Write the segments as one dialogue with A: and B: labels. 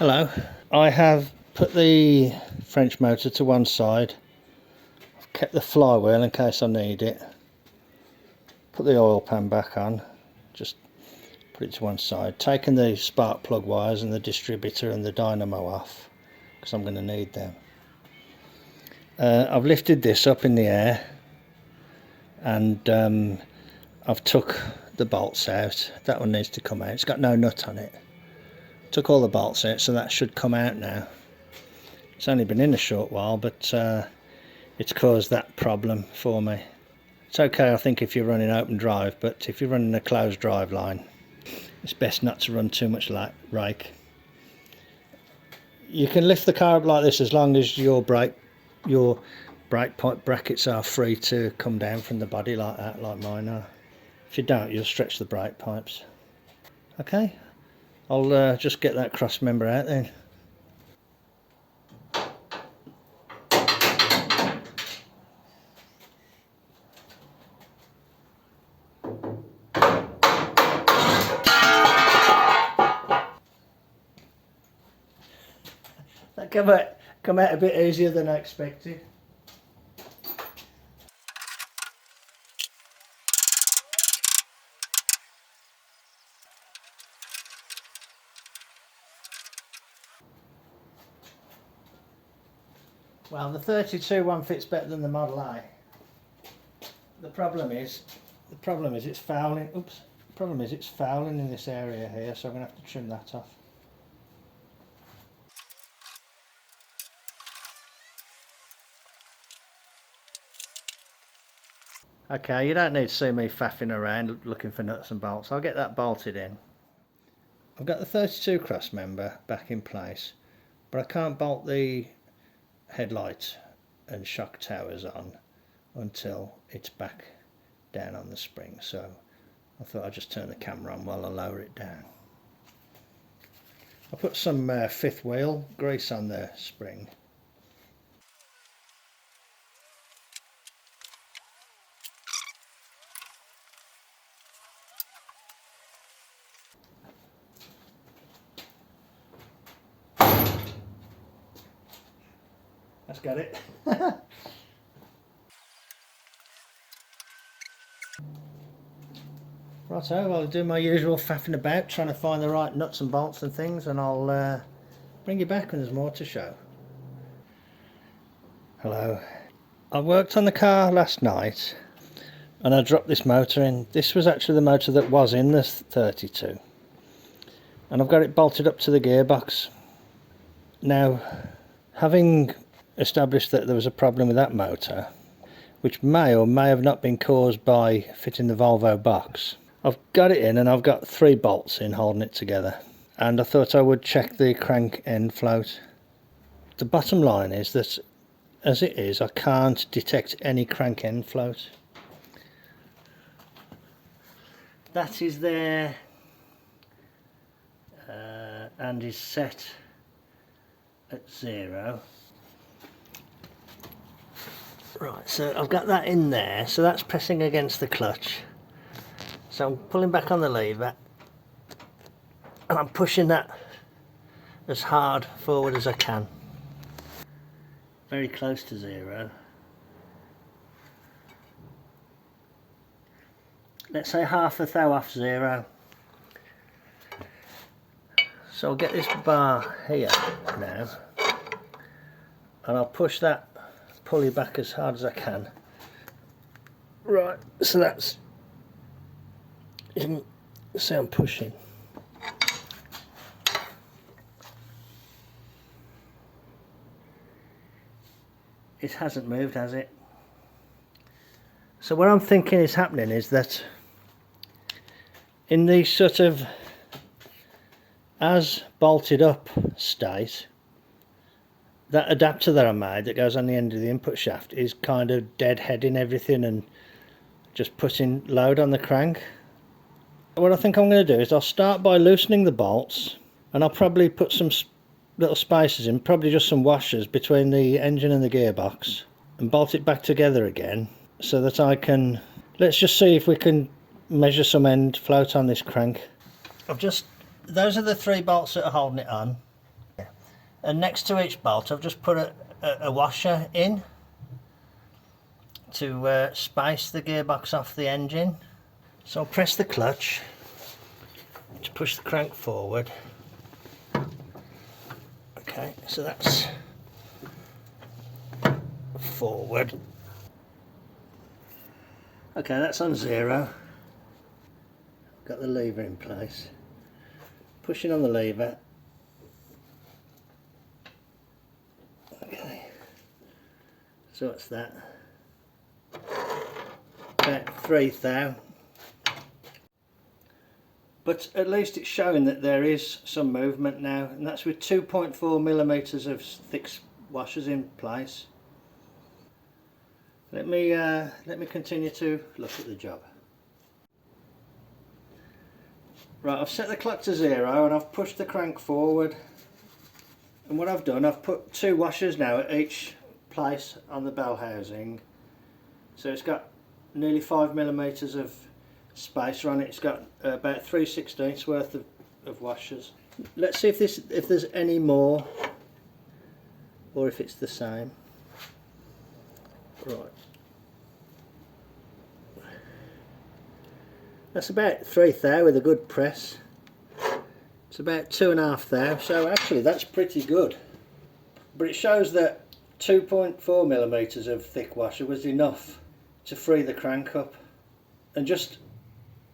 A: Hello. I have put the French motor to one side. I've kept the flywheel in case I need it. Put the oil pan back on. Just put it to one side. Taken the spark plug wires and the distributor and the dynamo off because I'm going to need them. I've lifted this up in the air and I've took the bolts out. That one needs to come out. It's got no nut on it. Took all the bolts out, so that should come out now. It's only been in a short while, but it's caused that problem for me. It's okay, I think, if you're running open drive, but if you're running a closed drive line, it's best not to run too much rake. You can lift the car up like this as long as your brake pipe brackets are free to come down from the body like that, like mine are. If you don't, you'll stretch the brake pipes. Okay, I'll just get that cross member out then. That come out a bit easier than I expected. Well, the 32 one fits better than the Model A. The problem is it's fouling. Oops. The problem is it's fouling in this area here, so I'm going to have to trim that off. Okay, you don't need to see me faffing around looking for nuts and bolts. I'll get that bolted in. I've got the 32 cross member back in place, but I can't bolt the headlight and shock towers on until it's back down on the spring, so I thought I'd just turn the camera on while I lower it down. I put some fifth wheel grease on the spring. That's got it. Righto, I'll do my usual faffing about trying to find the right nuts and bolts and things, and I'll bring you back when there's more to show. Hello. I worked on the car last night and I dropped this motor in. This was actually the motor that was in the 32, and I've got it bolted up to the gearbox. Now, having established that there was a problem with that motor, which may or may have not been caused by fitting the Volvo box, I've got it in and I've got 3 bolts in holding it together, and I thought I would check the crank end float. The bottom line is that as it is, I can't detect any crank end float. That is there and is set at 0. Right, so I've got that in there, so that's pressing against the clutch. So I'm pulling back on the lever and I'm pushing that as hard forward as I can. Very close to 0. Let's say half a thou off 0. So I'll get this bar here now and I'll push that pulley back as hard as I can. Right, so that's, you can see I'm pushing. It hasn't moved, has it? So what I'm thinking is happening is that in the sort of as bolted up state, that adapter that I made that goes on the end of the input shaft is kind of deadheading everything and just putting load on the crank. What I think I'm going to do is I'll start by loosening the bolts, and I'll probably put some little spacers in, probably just some washers between the engine and the gearbox, and bolt it back together again so that I can, let's just see if we can measure some end float on this crank. Those are the 3 bolts that are holding it on. And next to each bolt I've just put a washer in to space the gearbox off the engine. So I'll press the clutch to push the crank forward. Okay, so that's forward. Okay, that's on 0. Got the lever in place. Pushing on the lever. Okay, so what's that? About 3 thou. But at least it's showing that there is some movement now, and that's with 2.4mm of thick washers in place. Let me continue to look at the job. Right, I've set the clock to 0 and I've pushed the crank forward. And what I've done, I've put 2 washers now at each place on the bell housing. So it's got nearly 5mm of spacer on it. It's got about 3/16 worth of washers. Let's see if there's any more or if it's the same. Right. That's about 3 thou with a good press. It's about 2.5 thou, so actually that's pretty good. But it shows that 2.4mm of thick washer was enough to free the crank up. And just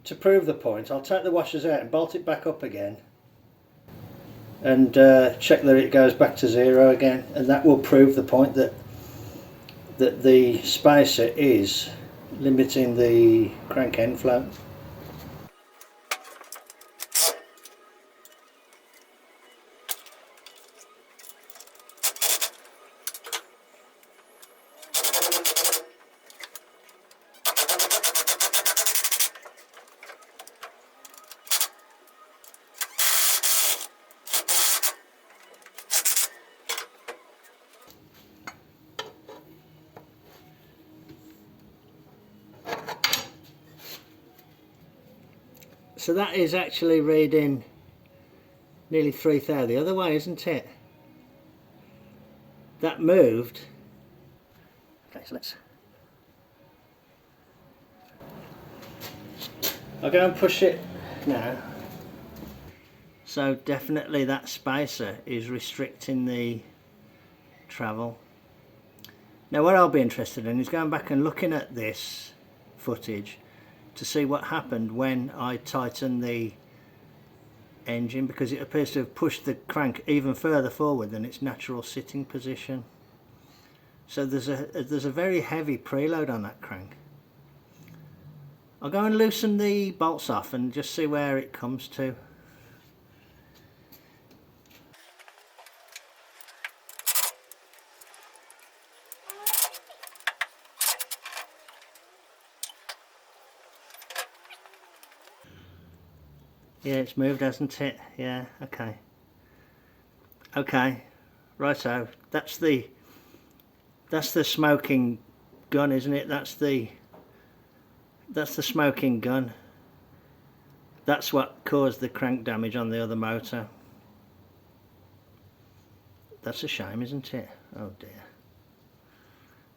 A: to prove the point, I'll take the washers out and bolt it back up again and check that it goes back to 0 again, and that will prove the point that the spacer is limiting the crank end flow. So that is actually reading nearly 3 thou the other way, isn't it? That moved. Okay, so I'll go and push it now. So definitely that spacer is restricting the travel. Now what I'll be interested in is going back and looking at this footage to see what happened when I tightened the engine, because it appears to have pushed the crank even further forward than its natural sitting position. So there's a very heavy preload on that crank. I'll go and loosen the bolts off and just see where it comes to. Yeah, it's moved, hasn't it? Yeah, okay. Okay, righto. That's the smoking gun, isn't it? That's the smoking gun. That's what caused the crank damage on the other motor. That's a shame, isn't it? Oh dear.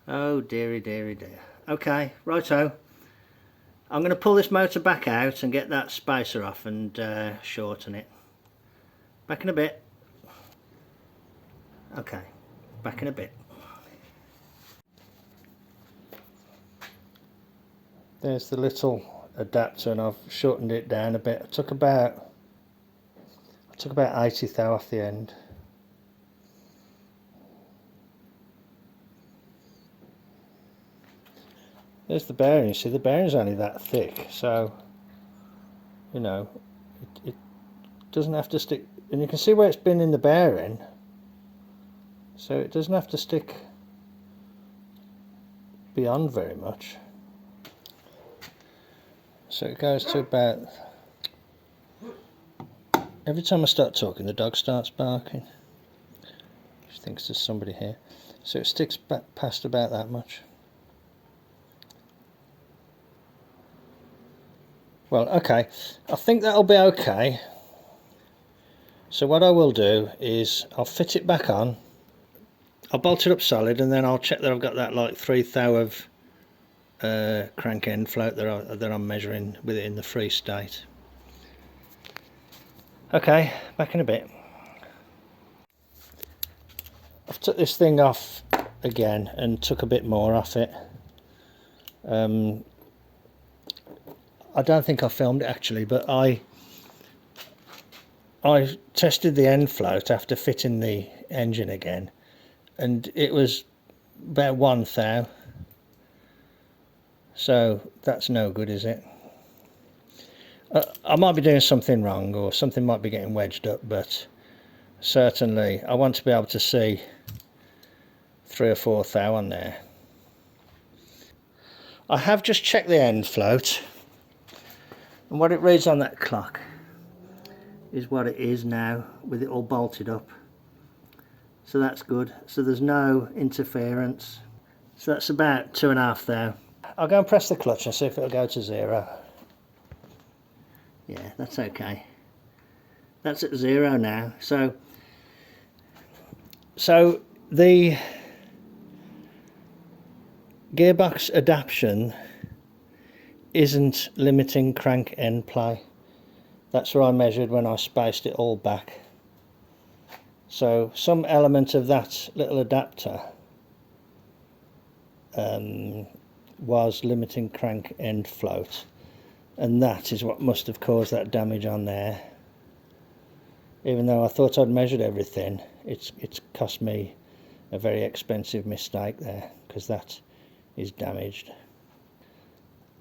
A: Oh dearie dearie dear. Okay, righto. I'm going to pull this motor back out and get that spacer off and shorten it. Back in a bit. Okay, back in a bit. There's the little adapter, and I've shortened it down a bit. I took about 80 thou off the end. There's the bearing. You see, the bearing's only that thick, so you know it doesn't have to stick, and you can see where it's been in the bearing, so it doesn't have to stick beyond very much. So it goes to about, every time I start talking the dog starts barking. She thinks there's somebody here. So it sticks back past about that much. Well, okay, I think that'll be okay. So what I will do is I'll fit it back on, I'll bolt it up solid, and then I'll check that I've got that like 3 thou of crank end float that I'm measuring with it in the free state. Okay, back in a bit. I've took this thing off again and took a bit more off it. I don't think I filmed it actually, but I tested the end float after fitting the engine again, and it was about 1 thou. So that's no good, is it? I might be doing something wrong, or something might be getting wedged up, but certainly I want to be able to see 3 or 4 thou on there. I have just checked the end float, and what it reads on that clock is what it is now, with it all bolted up. So that's good. So there's no interference. So that's about 2.5 thou. I'll go and press the clutch and see if it'll go to 0. Yeah, that's okay. That's at 0 now. So the gearbox adaptation isn't limiting crank end play. That's what I measured when I spaced it all back. So some element of that little adapter was limiting crank end float, and that is what must have caused that damage on there. Even though I thought I'd measured everything, it's cost me a very expensive mistake there, because that is damaged.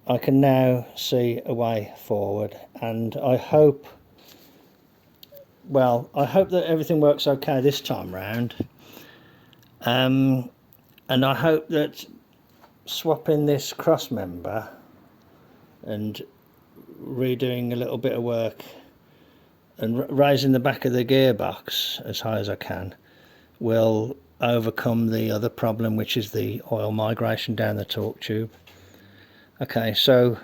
A: I can now see a way forward, and I hope that everything works okay this time round, and I hope that swapping this cross member and redoing a little bit of work and raising the back of the gearbox as high as I can will overcome the other problem, which is the oil migration down the torque tube. Okay, so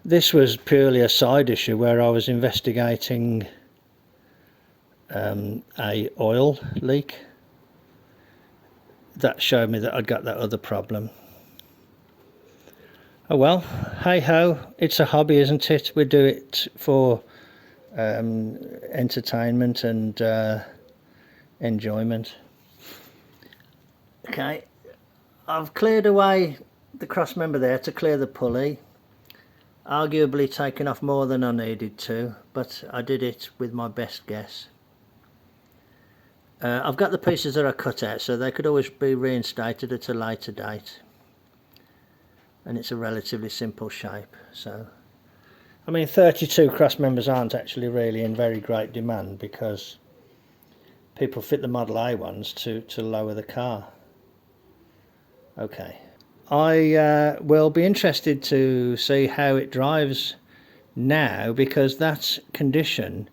A: this was purely a side issue where I was investigating a oil leak. That showed me that I'd got that other problem. Oh well, hey ho, it's a hobby, isn't it? We do it for entertainment and enjoyment. Okay, I've cleared away the cross member there to clear the pulley. Arguably taken off more than I needed to, but I did it with my best guess. I've got the pieces that I cut out, so they could always be reinstated at a later date, and it's a relatively simple shape. So I mean, 32 cross members aren't actually really in very great demand, because people fit the Model A ones to lower the car. Okay, I will be interested to see how it drives now, because that condition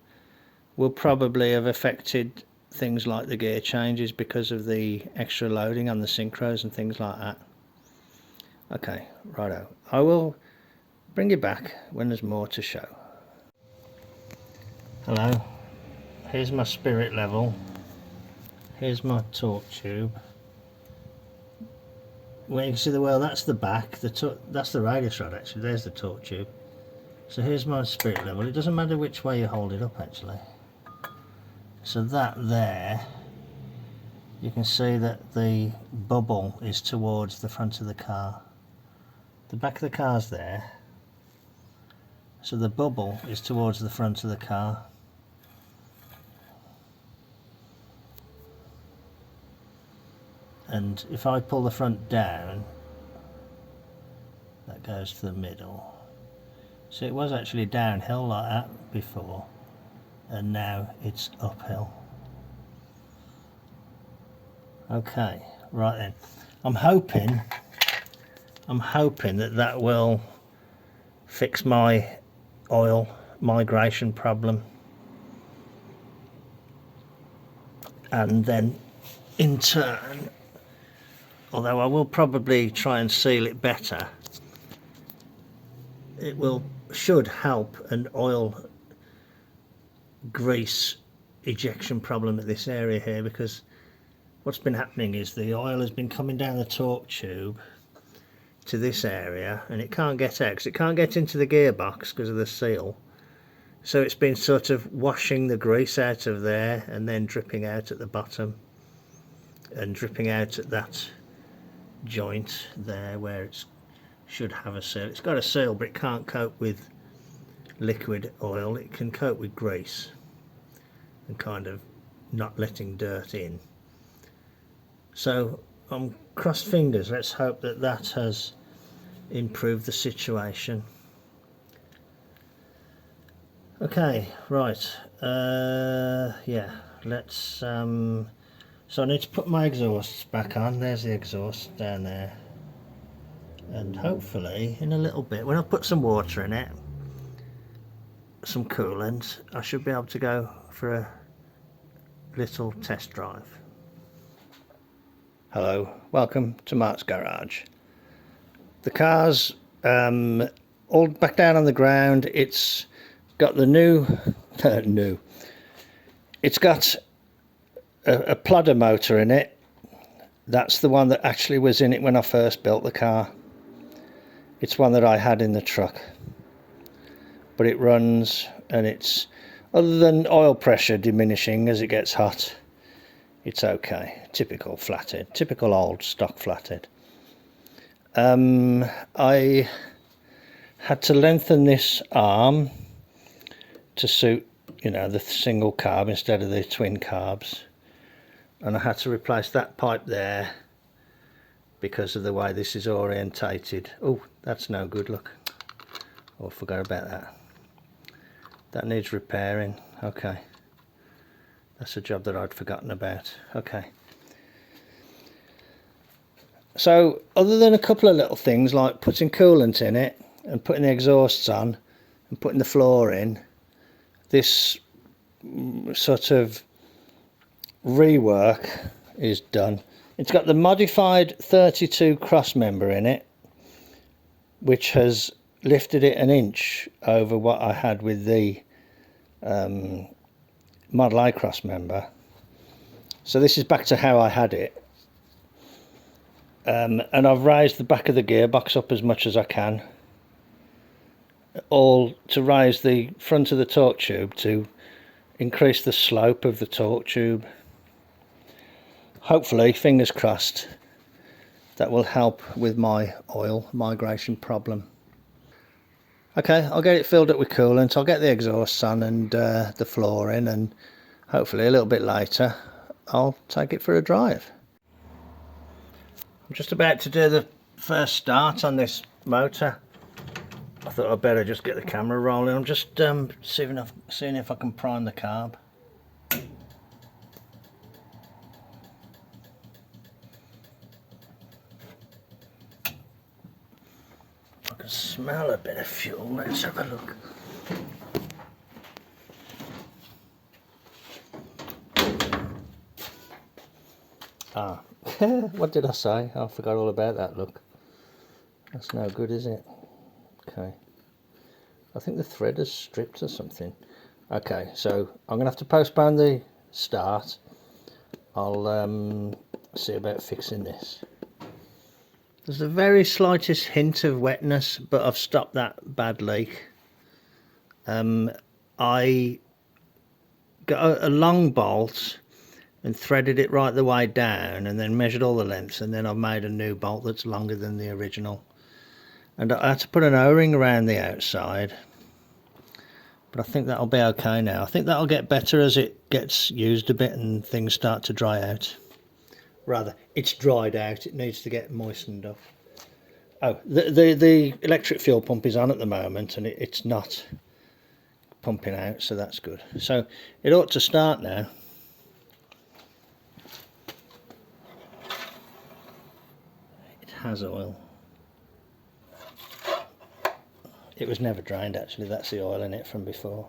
A: will probably have affected things like the gear changes because of the extra loading on the synchros and things like that. Okay, righto. I will bring you back when there's more to show. Hello, here's my spirit level, here's my torque tube. Well, you can see that's the back, that's the radius rod actually, there's the torque tube. So here's my spirit level. It doesn't matter which way you hold it up actually. So that there, you can see that the bubble is towards the front of the car. The back of the car's there, so the bubble is towards the front of the car. And if I pull the front down, that goes to the middle. So it was actually downhill like that before, and now it's uphill. Okay, right then. I'm hoping that will fix my oil migration problem, and then in turn, although I will probably try and seal it better, it should help an oil grease ejection problem at this area here, because what's been happening is the oil has been coming down the torque tube to this area and it can't get out because it can't get into the gearbox because of the seal. So it's been sort of washing the grease out of there and then dripping out at the bottom and dripping out at that joint there where it should have a seal. It's got a seal, but it can't cope with liquid oil. It can cope with grease and kind of not letting dirt in. So I'm crossed fingers. Let's hope that that has improved the situation. Okay, right. Yeah, let's so I need to put my exhausts back on. There's the exhaust down there, and hopefully in a little bit, when I put some water in it, some coolant, I should be able to go for a little test drive. Hello, welcome to Mart's garage. The car's all back down on the ground. It's got the new it's got a Plodder motor in it. That's the one that actually was in it when I first built the car. It's one that I had in the truck, but it runs, and it's, other than oil pressure diminishing as it gets hot, it's okay. Typical flathead, typical old stock flathead. I had to lengthen this arm to suit, you know, the single carb instead of the twin carbs, and I had to replace that pipe there because of the way this is orientated. Oh, that's no good, look. Oh, I forgot about that. That needs repairing. Okay, that's a job that I'd forgotten about. Okay, so other than a couple of little things like putting coolant in it and putting the exhausts on and putting the floor in, this sort of rework is done. It's got the modified 32 cross member in it, which has lifted it an inch over what I had with the Model A cross member. So this is back to how I had it. And I've raised the back of the gearbox up as much as I can, all to raise the front of the torque tube to increase the slope of the torque tube. Hopefully, fingers crossed, that will help with my oil migration problem. Okay, I'll get it filled up with coolant, I'll get the exhausts on and the floor in, and hopefully a little bit later I'll take it for a drive. I'm just about to do the first start on this motor. I thought I'd better just get the camera rolling. I'm just seeing if I can prime the carb. I can smell a bit of fuel. Let's have a look. Ah, what did I say? I forgot all about that, look. That's no good, is it? Okay. I think the thread has stripped or something. Okay, so I'm going to have to postpone the start. I'll see about fixing this. There's the very slightest hint of wetness, but I've stopped that bad leak. I got a long bolt and threaded it right the way down and then measured all the lengths, and then I've made a new bolt that's longer than the original. And I had to put an O-ring around the outside, but I think that'll be okay now. I think that'll get better as it gets used a bit and things start to dry out. Rather, it's dried out, it needs to get moistened up. Oh, the electric fuel pump is on at the moment and it's not pumping out, so that's good. So it ought to start now. It has oil. It was never drained actually, that's the oil in it from before.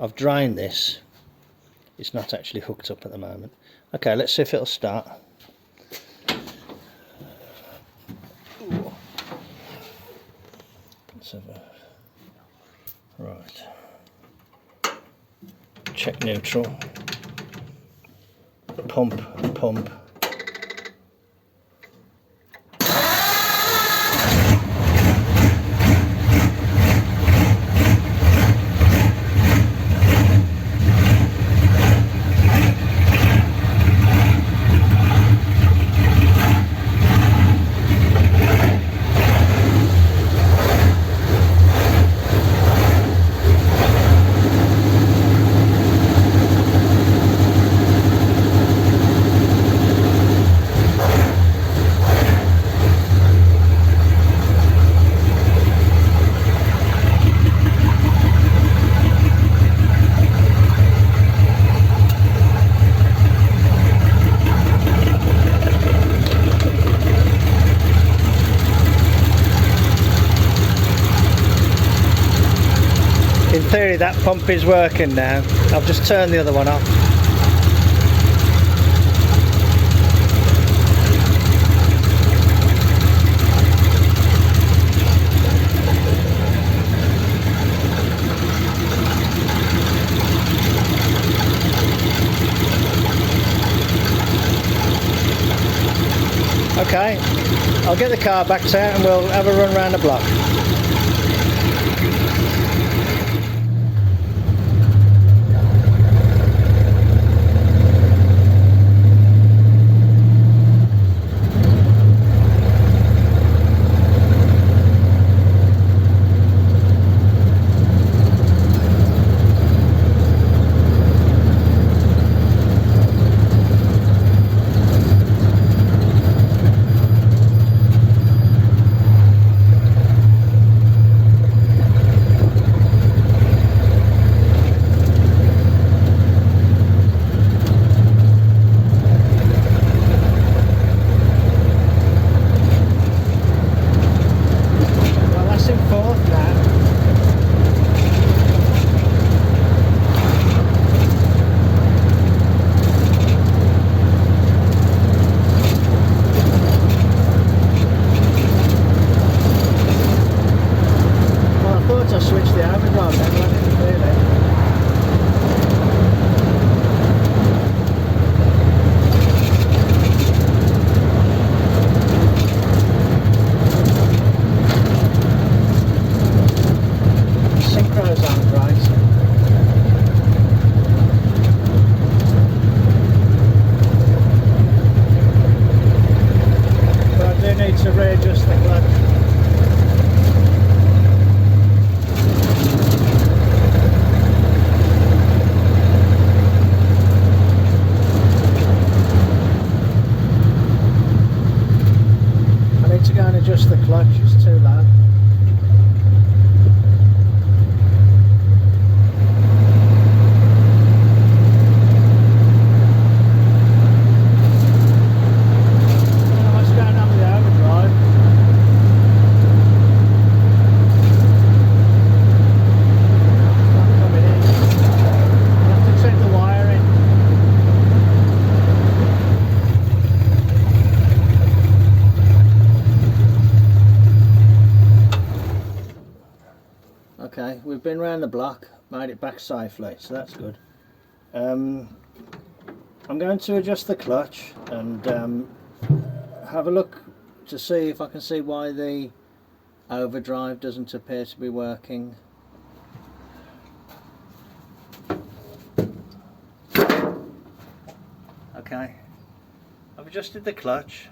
A: I've drained this. It's not actually hooked up at the moment. Okay, let's see if it'll start. Ooh. Let's have a... Right. check neutral, pump, pump. In theory that pump is working now. I've just turned the other one off. Okay, I'll get the car back out and we'll have a run around the block. To readjust the clutch. I need to go and adjust the clutch, it's too low. Okay, we've been round the block, made it back safely, so that's good. I'm going to adjust the clutch and have a look to see if I can see why the overdrive doesn't appear to be working. Okay, I've adjusted the clutch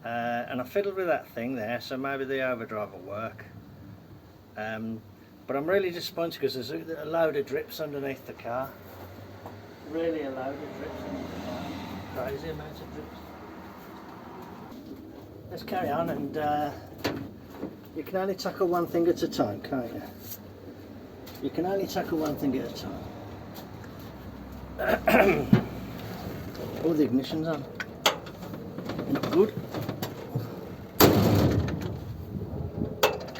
A: and I fiddled with that thing there, so maybe the overdrive will work. But I'm really disappointed because there's a load of drips underneath the car. Really a load of drips underneath the car. Crazy amount of drips. Let's carry on, and you can only tackle one thing at a time, can't you? You can only tackle one thing at a time. Oh, the ignition's on. Not good.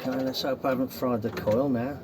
A: Okay, let's hope I haven't fried the coil now.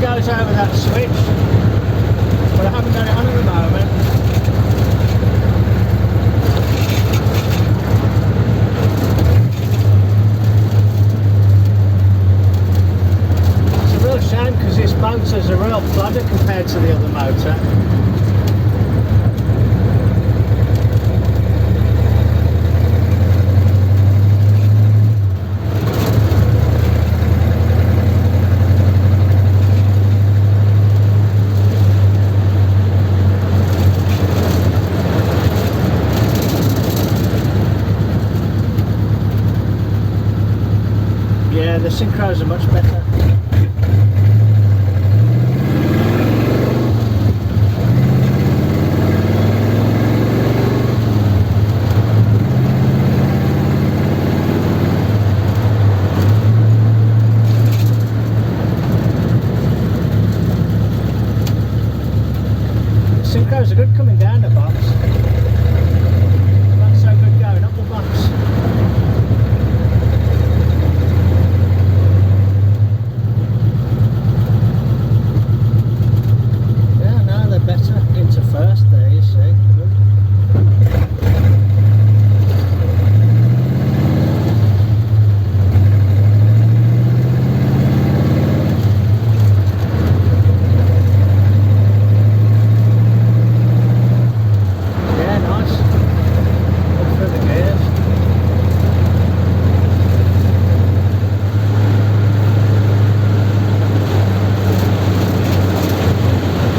A: it goes over that switch, but I haven't got it on at the moment. It's a real shame because this motor's a real plodder compared to the other motor. Yeah, the synchros are much better. The synchros are good coming down the box. Not so good going up the box. Better into first there, you see. Good. Yeah, nice. Up through the gears.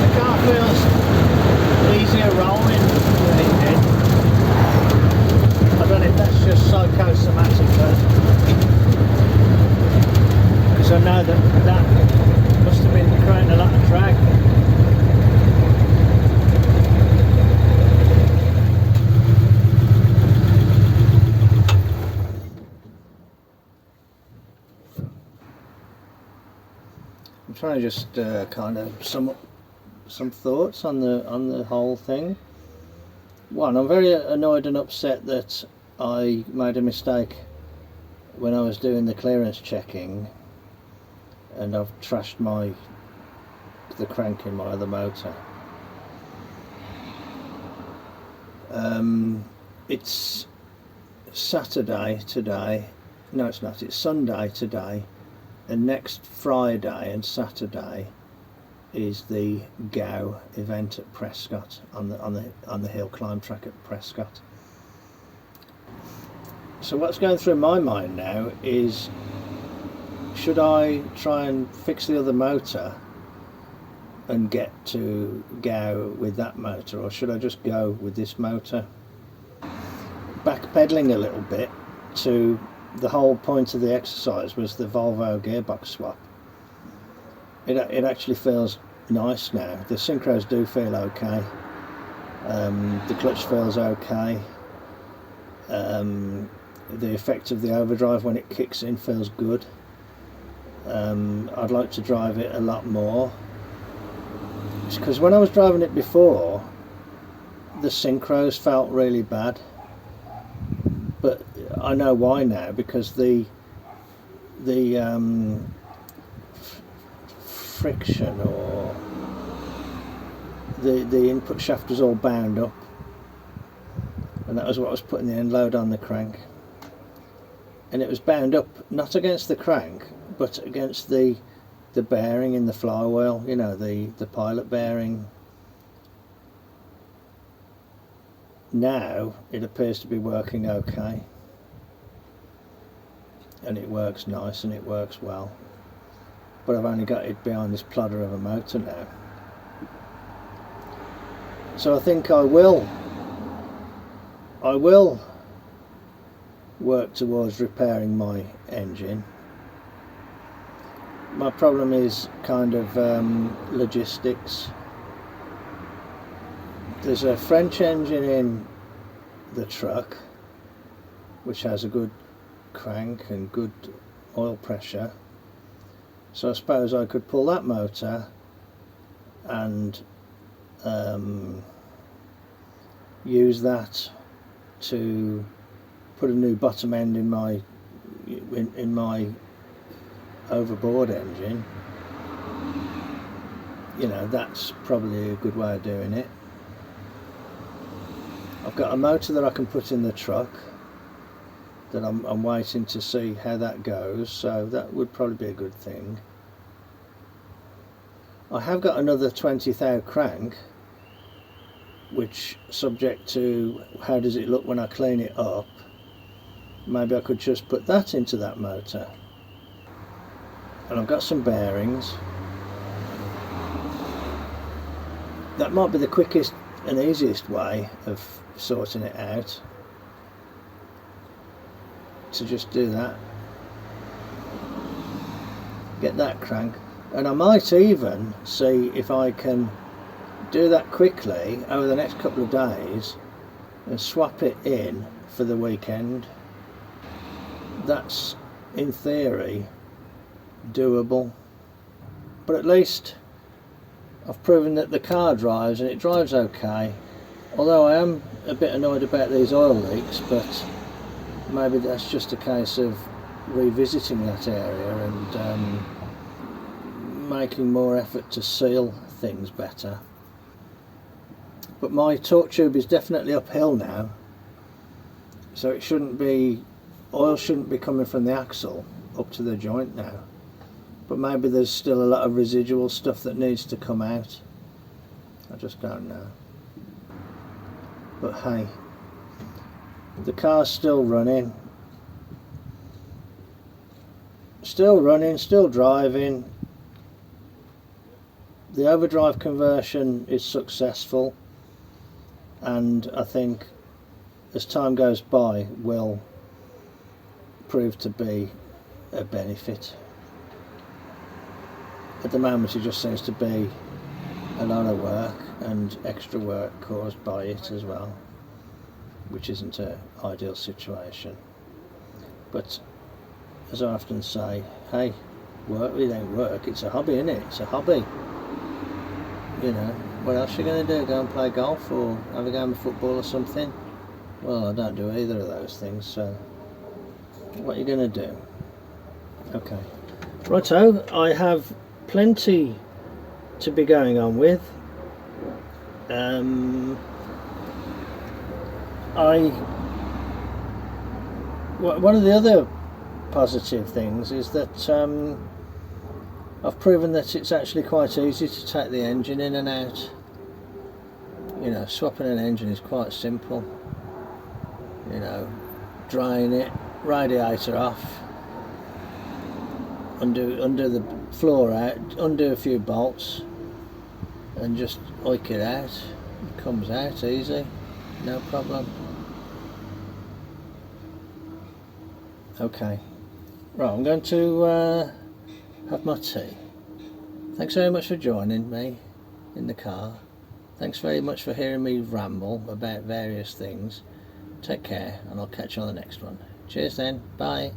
A: The car feels easier rolling than it did. I don't know if that's just psychosomatic, because I know that must have been creating a lot of drag. I'm trying to just kind of sum up some thoughts on the whole thing. One, I'm very annoyed and upset that I made a mistake when I was doing the clearance checking, and I've trashed the crank in my other motor. It's Saturday today. No, it's not. It's Sunday today, and next Friday and Saturday is the GOW event at Prescott on the hill climb track at Prescott. So what's going through my mind now is, should I try and fix the other motor and get to GOW with that motor, or should I just go with this motor? Backpedaling a little bit to the whole point of the exercise was the Volvo gearbox swap. It actually feels nice now. The synchros do feel okay. The clutch feels okay. The effect of the overdrive when it kicks in feels good. I'd like to drive it a lot more, because when I was driving it before, the synchros felt really bad, but I know why now, because the friction, or the input shaft was all bound up, and that was what was putting the end load on the crank, and it was bound up not against the crank but against the bearing in the flywheel, you know, the pilot bearing. Now it appears to be working okay, and it works nice and it works well, but I've only got it behind this plodder of a motor now. So I think I will work towards repairing my engine. My problem is kind of logistics. There's a French engine in the truck which has a good crank and good oil pressure, so I suppose I could pull that motor and use that to put a new bottom end in my overboard engine, you know, that's probably a good way of doing it. I've got a motor that I can put in the truck that I'm waiting to see how that goes, so that would probably be a good thing. I have got another 20 thou crank, which, subject to how does it look when I clean it up, maybe I could just put that into that motor. And I've got some bearings. That might be the quickest and easiest way of sorting it out, to just do that, get that crank, and I might even see if I can do that quickly over the next couple of days and swap it in for the weekend. That's in theory doable, but at least I've proven that the car drives, and it drives okay, although I am a bit annoyed about these oil leaks, but maybe that's just a case of revisiting that area and making more effort to seal things better. But my torque tube is definitely uphill now, so it shouldn't be, oil shouldn't be coming from the axle up to the joint now, but maybe there's still a lot of residual stuff that needs to come out. I just don't know. But hey, the car's still running, still driving. The overdrive conversion is successful, and I think as time goes by will prove to be a benefit. At the moment it just seems to be a lot of work and extra work caused by it as well, which isn't an ideal situation. But as I often say, hey, work, it ain't work, it's a hobby, isn't it? It's a hobby. You know, what else are you going to do? Go and play golf or have a game of football or something? Well, I don't do either of those things, so what are you going to do? Okay, righto, I have plenty to be going on with. One of the other positive things is that I've proven that it's actually quite easy to take the engine in and out. You know, swapping an engine is quite simple. You know, drying it, radiator off, undo the floor out, undo a few bolts, and just oik it out. It comes out easy, no problem. Okay, right, I'm going to have my tea. Thanks very much for joining me in the car. Thanks very much for hearing me ramble about various things. Take care, and I'll catch you on the next one. Cheers then, bye.